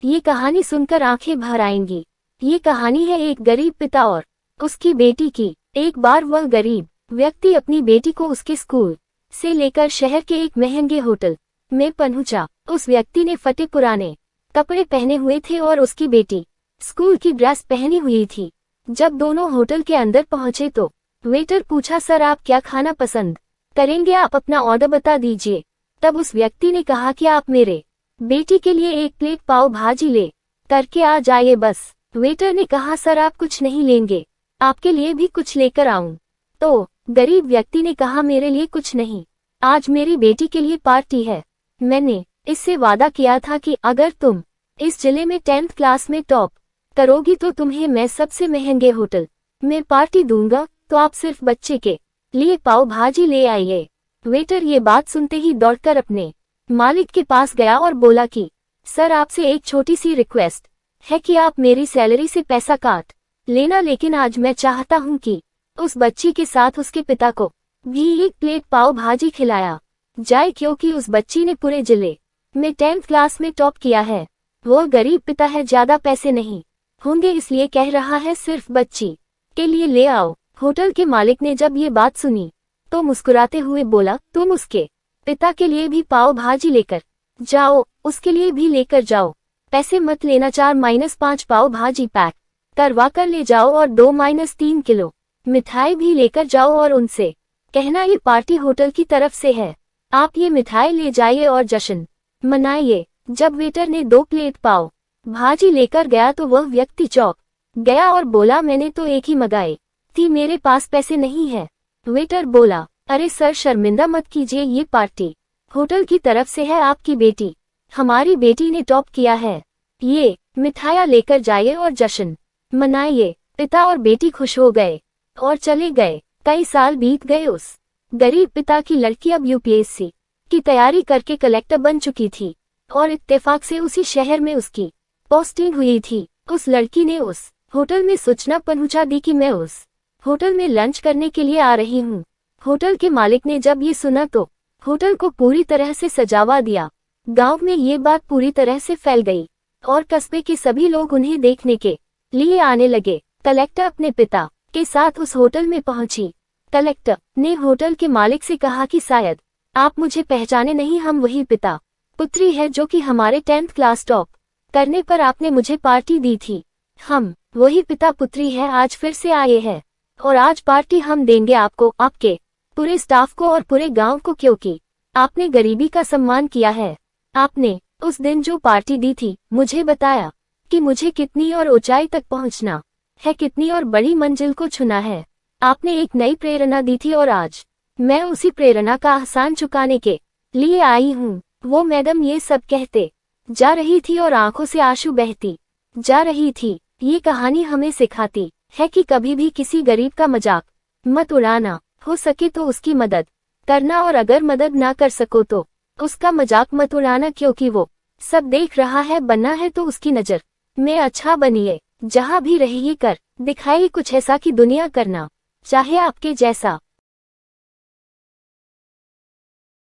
ये कहानी सुनकर आंखें भर आएंगी। ये कहानी है एक गरीब पिता और उसकी बेटी की। एक बार वह गरीब व्यक्ति अपनी बेटी को उसके स्कूल से लेकर शहर के एक महंगे होटल में पहुंचा। उस व्यक्ति ने फटे पुराने कपड़े पहने हुए थे और उसकी बेटी स्कूल की ड्रेस पहनी हुई थी। जब दोनों होटल के अंदर पहुंचे तो वेटर पूछा, सर आप क्या खाना पसंद करेंगे, आप अपना ऑर्डर बता दीजिए। तब उस व्यक्ति ने कहा कि आप मेरे बेटी के लिए एक प्लेट पाव भाजी ले करके आ जाइए बस। वेटर ने कहा, सर आप कुछ नहीं लेंगे, आपके लिए भी कुछ लेकर आऊं? तो गरीब व्यक्ति ने कहा, मेरे लिए कुछ नहीं, आज मेरी बेटी के लिए पार्टी है। मैंने इससे वादा किया था कि अगर तुम इस जिले में 10th क्लास में टॉप करोगी तो तुम्हें मैं सबसे महंगे होटल में पार्टी दूंगा, तो आप सिर्फ बच्चे के लिए पाव भाजी ले आइए। वेटर ये बात सुनते ही दौड़कर अपने मालिक के पास गया और बोला कि सर आपसे एक छोटी सी रिक्वेस्ट है कि आप मेरी सैलरी से पैसा काट लेना, लेकिन आज मैं चाहता हूं कि उस बच्ची के साथ उसके पिता को भी एक प्लेट पाव भाजी खिलाया जाए, क्योंकि उस बच्ची ने पूरे जिले में 10th क्लास में टॉप किया है। वो गरीब पिता है, ज्यादा पैसे नहीं होंगे इसलिए कह रहा है, सिर्फ बच्ची के लिए ले आओ। होटल के मालिक ने जब ये बात सुनी तो मुस्कुराते हुए बोला, तुम उसके पिता के लिए भी पाव भाजी लेकर जाओ, उसके लिए भी लेकर जाओ, पैसे मत लेना, 4-5 पाव भाजी पैक करवा कर ले जाओ और 2-3 किलो मिठाई भी लेकर जाओ और उनसे कहना ये पार्टी होटल की तरफ से है, आप ये मिठाई ले जाइए और जश्न मनाइए। जब वेटर ने 2 प्लेट पाव भाजी लेकर गया तो वह व्यक्ति चौंक गया और बोला, मैंने तो एक ही मंगाई थी, मेरे पास पैसे नहीं है। वेटर बोला, अरे सर शर्मिंदा मत कीजिए, ये पार्टी होटल की तरफ से है, आपकी बेटी हमारी बेटी ने टॉप किया है, ये मिठाइयाँ लेकर जाइए और जश्न मनाइए। पिता और बेटी खुश हो गए और चले गए। कई साल बीत गए। उस गरीब पिता की लड़की अब यूपीएससी की तैयारी करके कलेक्टर बन चुकी थी और इत्तेफाक से उसी शहर में उसकी पोस्टिंग हुई थी। उस लड़की ने उस होटल में सूचना पहुंचा दी कि मैं उस होटल में लंच करने के लिए आ रही हूँ। होटल के मालिक ने जब ये सुना तो होटल को पूरी तरह से सजावा दिया। गांव में ये बात पूरी तरह से फैल गई और कस्बे के सभी लोग उन्हें देखने के लिए आने लगे। कलेक्टर अपने पिता के साथ उस होटल में पहुंची। कलेक्टर ने होटल के मालिक से कहा कि शायद आप मुझे पहचाने नहीं, हम वही पिता पुत्री है जो कि हमारे 10th क्लास टॉप करने पर आपने मुझे पार्टी दी थी। हम वही पिता पुत्री है, आज फिर से आए हैं और आज पार्टी हम देंगे आपको, आपके पूरे स्टाफ को और पूरे गांव को, क्योंकि आपने गरीबी का सम्मान किया है। आपने उस दिन जो पार्टी दी थी मुझे बताया कि मुझे कितनी और ऊंचाई तक पहुंचना है, कितनी और बड़ी मंजिल को छूना है। आपने एक नई प्रेरणा दी थी और आज मैं उसी प्रेरणा का एहसान चुकाने के लिए आई हूँ। वो मैडम ये सब कहते जा रही थी और आंखों से आंसू बहती जा रही थी। ये कहानी हमें सिखाती है कि कभी भी किसी गरीब का मजाक मत उड़ाना, हो सके तो उसकी मदद करना और अगर मदद ना कर सको तो उसका मजाक मत उड़ाना, क्योंकि वो सब देख रहा है। बनना है तो उसकी नजर में अच्छा बनिए, जहाँ भी रहिए कर दिखाइए कुछ ऐसा कि दुनिया करना चाहे आपके जैसा।